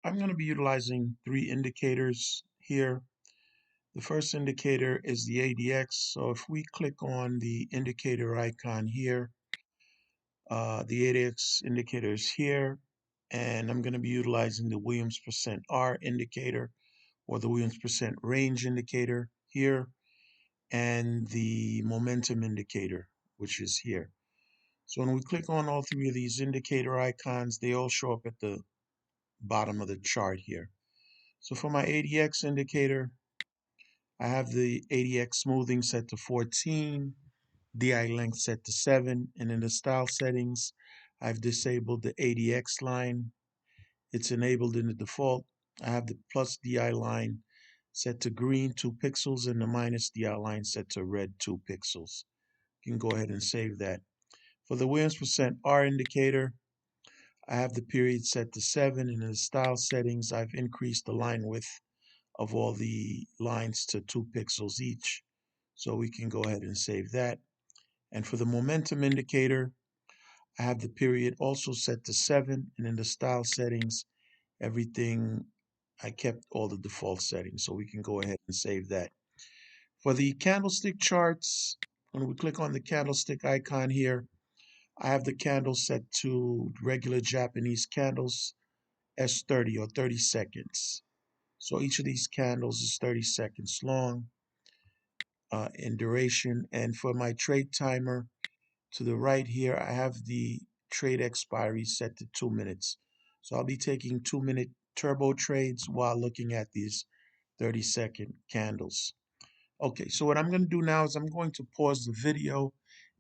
I'm going to be utilizing three indicators here. The first indicator is the ADX. So if we click on the indicator icon here, the ADX indicator is here, and I'm going to be utilizing the Williams percent R indicator or the Williams percent range indicator here, and the momentum indicator, which is here. So when we click on all three of these indicator icons, they all show up at the bottom of the chart here. So for my ADX indicator, I have the ADX smoothing set to 14, DI length set to 7, and in the style settings, I've disabled the ADX line. It's enabled in the default. I have the plus DI line set to green 2 pixels and the minus DI line set to red 2 pixels. You can go ahead and save that. For the Williams percent R indicator, I have the period set to 7, and in the style settings, I've increased the line width of all the lines to 2 pixels each. So we can go ahead and save that. And for the momentum indicator, I have the period also set to 7, and in the style settings, everything, I kept all the default settings. So we can go ahead and save that. For the candlestick charts, when we click on the candlestick icon here, I have the candle set to regular Japanese candles, S30 or 30 seconds. So each of these candles is 30 seconds long in duration. And for my trade timer, to the right here, I have the trade expiry set to 2 minutes. So I'll be taking 2-minute turbo trades while looking at these 30-second candles. Okay, so what I'm going to do now is I'm going to pause the video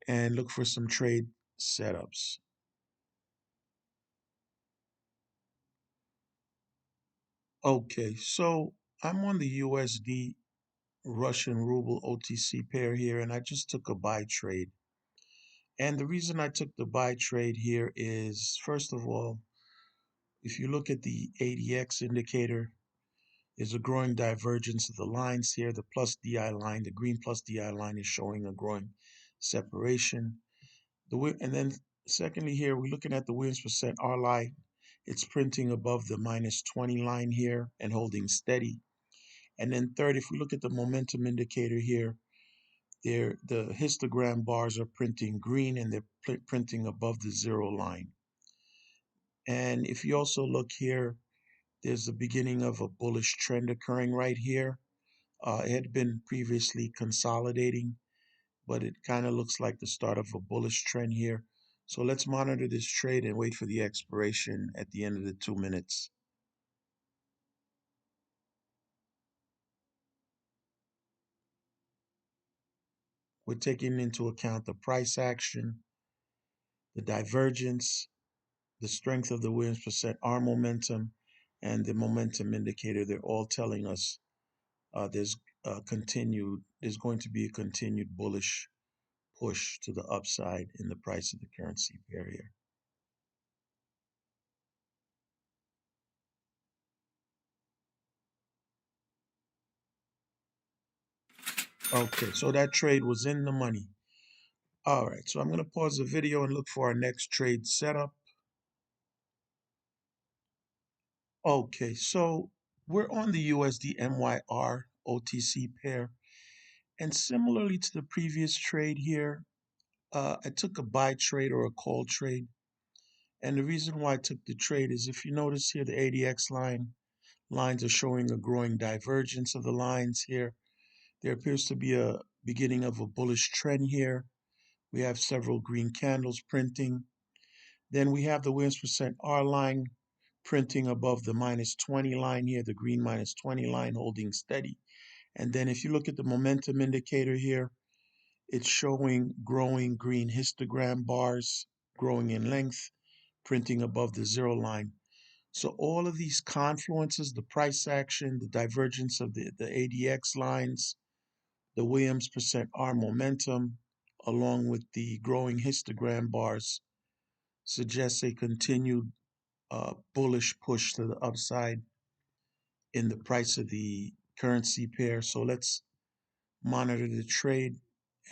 and look for some trade setups. Okay, so I'm on the USD Russian ruble OTC pair here, and I just took a buy trade. And the reason I took the buy trade here is, first of all, if you look at the ADX indicator, there's a growing divergence of the lines here. The plus DI line, the green plus DI line is showing a growing separation. And then secondly here, we're looking at the Williams percent R line. It's printing above the minus 20 line here and holding steady. And then third, if we look at the momentum indicator here, the histogram bars are printing green and they're printing above the 0 line. And if you also look here, there's the beginning of a bullish trend occurring right here. It had been previously consolidating, but it kind of looks like the start of a bullish trend here. So let's monitor this trade and wait for the expiration at the end of the 2 minutes. We're taking into account the price action, the divergence, the strength of the Williams percent R momentum, and the momentum indicator. They're all telling us there's going to be a continued bullish push to the upside in the price of the currency pair here. Okay, so that trade was in the money. All right, so I'm going to pause the video and look for our next trade setup. Okay, so we're on the USD MYR OTC pair. And similarly to the previous trade here, I took a buy trade or a call trade. And the reason why I took the trade is if you notice here, the ADX lines are showing a growing divergence of the lines here. There appears to be a beginning of a bullish trend here. We have several green candles printing. Then we have the Williams percent R line printing above the minus 20 line here, the green minus 20 line holding steady. And then if you look at the momentum indicator here, it's showing growing green histogram bars, growing in length, printing above the 0 line. So all of these confluences, the price action, the divergence of the ADX lines, the Williams percent R momentum, along with the growing histogram bars, suggests a continued bullish push to the upside in the price of the currency pair. So let's monitor the trade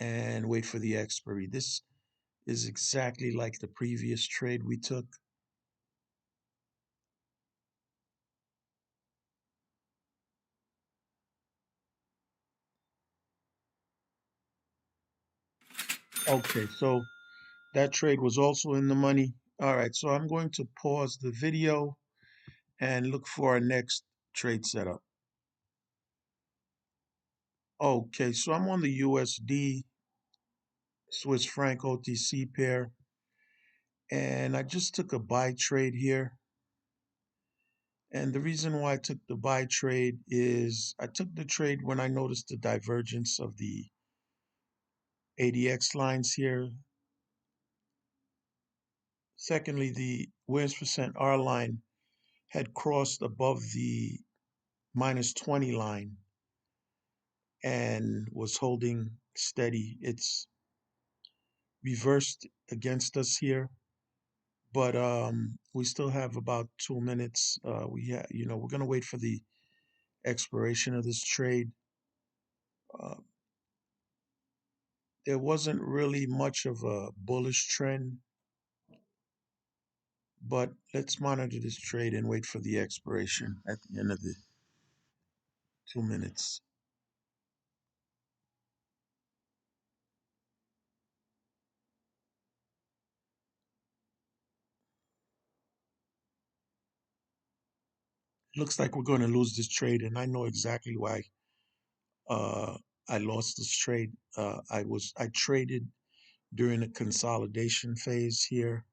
and wait for the expiry. This is exactly like the previous trade we took. Okay, so that trade was also in the money. All right, so I'm going to pause the video and look for our next trade setup. Okay, so I'm on the USD Swiss franc OTC pair, and I just took a buy trade here. And the reason why I took the buy trade is I took the trade when I noticed the divergence of the ADX lines here. Secondly, the Williams percent R line had crossed above the minus 20 line and was holding steady. It's reversed against us here, but we still have about 2 minutes. We're going to wait for the expiration of this trade. Uh, there wasn't really much of a bullish trend, but let's monitor this trade and wait for the expiration at the end of the 2 minutes. Looks like we're going to lose this trade, and I know exactly why uh, I lost this trade. I traded during the consolidation phase here,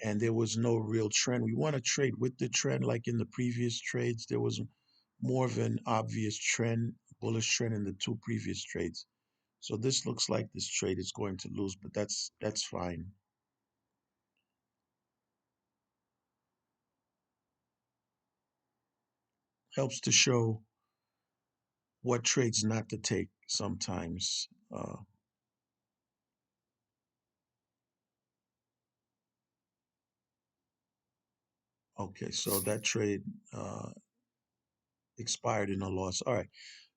and there was no real trend. We want to trade with the trend, like in the previous trades. There was more of an obvious trend, bullish trend in the two previous trades. So this looks like this trade is going to lose, but that's fine. Helps to show what trades not to take sometimes. Okay, so that trade expired in a loss. All right,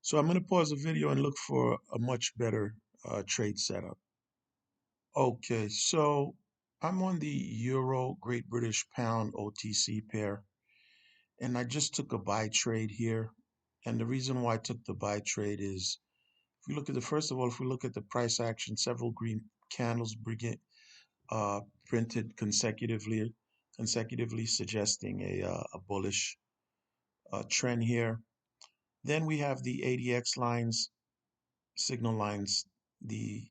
so I'm going to pause the video and look for a much better trade setup. Okay, so I'm on the Euro Great British Pound OTC pair, and I just took a buy trade here. And the reason why I took the buy trade is if we look at first of all, if we look at the price action, several green candles printed consecutively suggesting a bullish trend here. Then we have the ADX lines, signal lines, the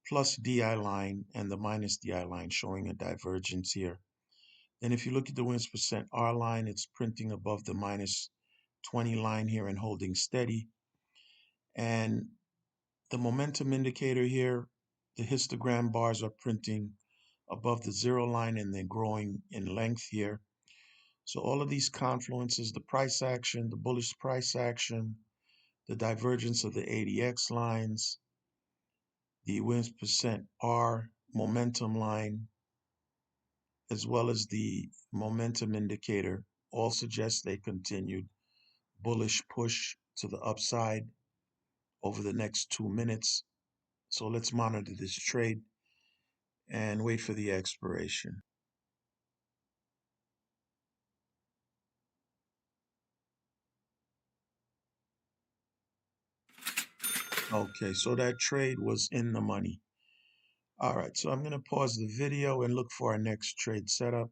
plus DI line and the minus DI line showing a divergence here. Then if you look at the Williams percent R line, it's printing above the minus 20 line here and holding steady. And the momentum indicator here, the histogram bars are printing above the zero line and they're growing in length here. So all of these confluences, the price action, the bullish price action, the divergence of the ADX lines, the Williams percent R momentum line, as well as the momentum indicator, all suggest a continued bullish push to the upside over the next 2 minutes. So let's monitor this trade and wait for the expiration. Okay, so that trade was in the money. All right, so I'm going to pause the video and look for our next trade setup.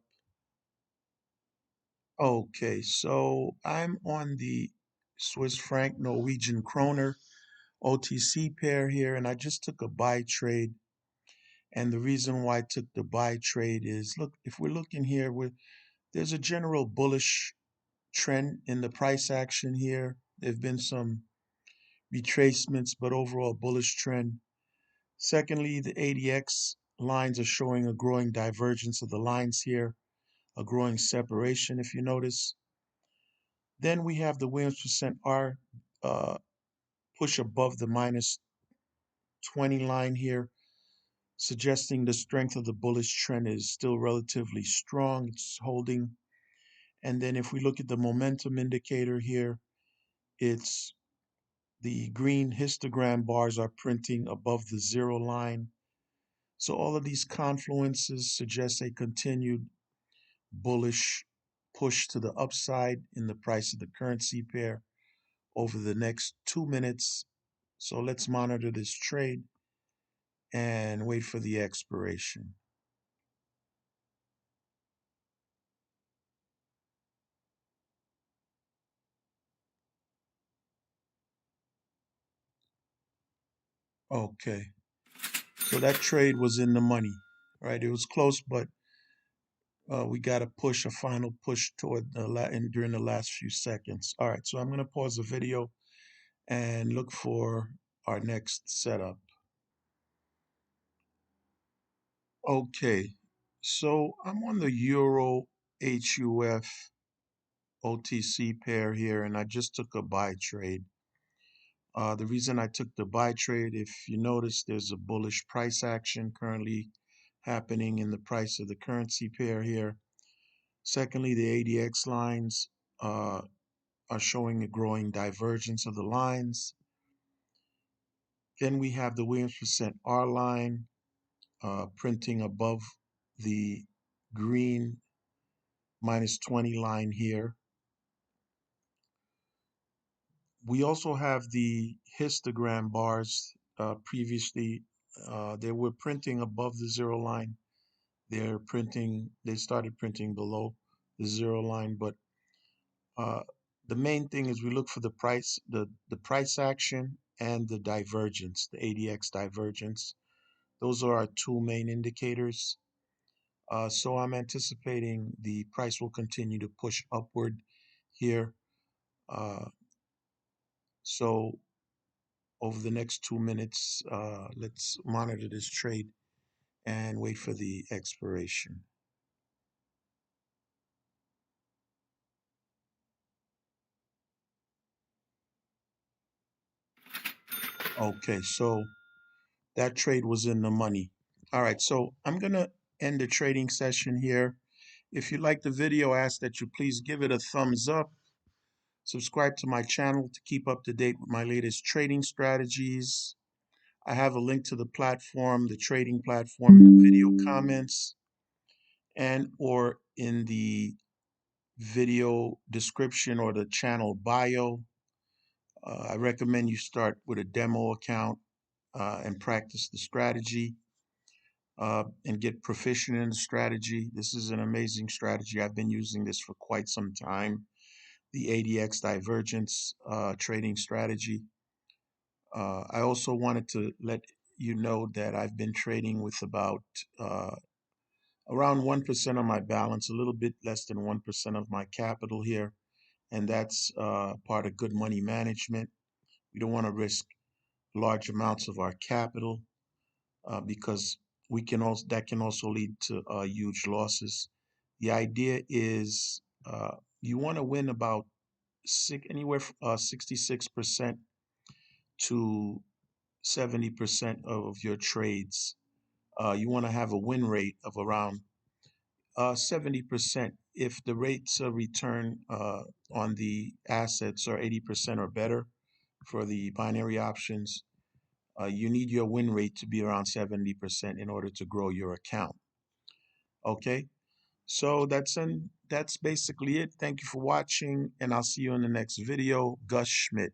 Okay, so I'm on the Swiss franc Norwegian kroner OTC pair here, and I just took a buy trade. And the reason why I took the buy trade is, look, if we're looking here, there's a general bullish trend in the price action here. There have been some retracements, but overall bullish trend. Secondly, the ADX lines are showing a growing divergence of the lines here, a growing separation, if you notice. Then we have the Williams percent R uh, push above the minus 20 line here, suggesting the strength of the bullish trend is still relatively strong. It's holding. And then if we look at the momentum indicator here, it's the green histogram bars are printing above the zero line. So all of these confluences suggest a continued bullish push to the upside in the price of the currency pair over the next 2 minutes. So let's monitor this trade and wait for the expiration. Okay, so that trade was in the money, right? It was close, but we got to push a final push toward during the last few seconds. All right, so I'm going to pause the video and look for our next setup. Okay, so I'm on the Euro HUF OTC pair here, and I just took a buy trade. The reason I took the buy trade, if you notice, there's a bullish price action currently happening in the price of the currency pair here. Secondly, the ADX lines are showing a growing divergence of the lines. Then we have the Williams percent R line printing above the green -20 line here. We also have the histogram bars. Previously, they were printing above the zero line. They started printing below the zero line, but uh, the main thing is we look for the price action and the divergence, the ADX divergence. Those are our two main indicators. So I'm anticipating the price will continue to push upward here. Uh, so over the next 2 minutes, let's monitor this trade and wait for the expiration. Okay, so that trade was in the money. All right, so I'm gonna end the trading session here. If you like the video, I ask that you please give it a thumbs up. Subscribe to my channel to keep up to date with my latest trading strategies. I have a link to the platform, the trading platform, in the video comments and or in the video description or the channel bio. I recommend you start with a demo account and practice the strategy and get proficient in the strategy. This is an amazing strategy. I've been using this for quite some time. The ADX divergence trading strategy. I also wanted to let you know that I've been trading with about around 1% of my balance, a little bit less than 1% of my capital here. And that's part of good money management. We don't want to risk large amounts of our capital because that can also lead to huge losses. The idea is you want to win about anywhere from 66% to 70% of your trades. You want to have a win rate of around 70%. If the rates of return on the assets are 80% or better for the binary options, you need your win rate to be around 70% in order to grow your account. Okay, so that's basically it. Thank you for watching, and I'll see you in the next video. Gus Schmidt.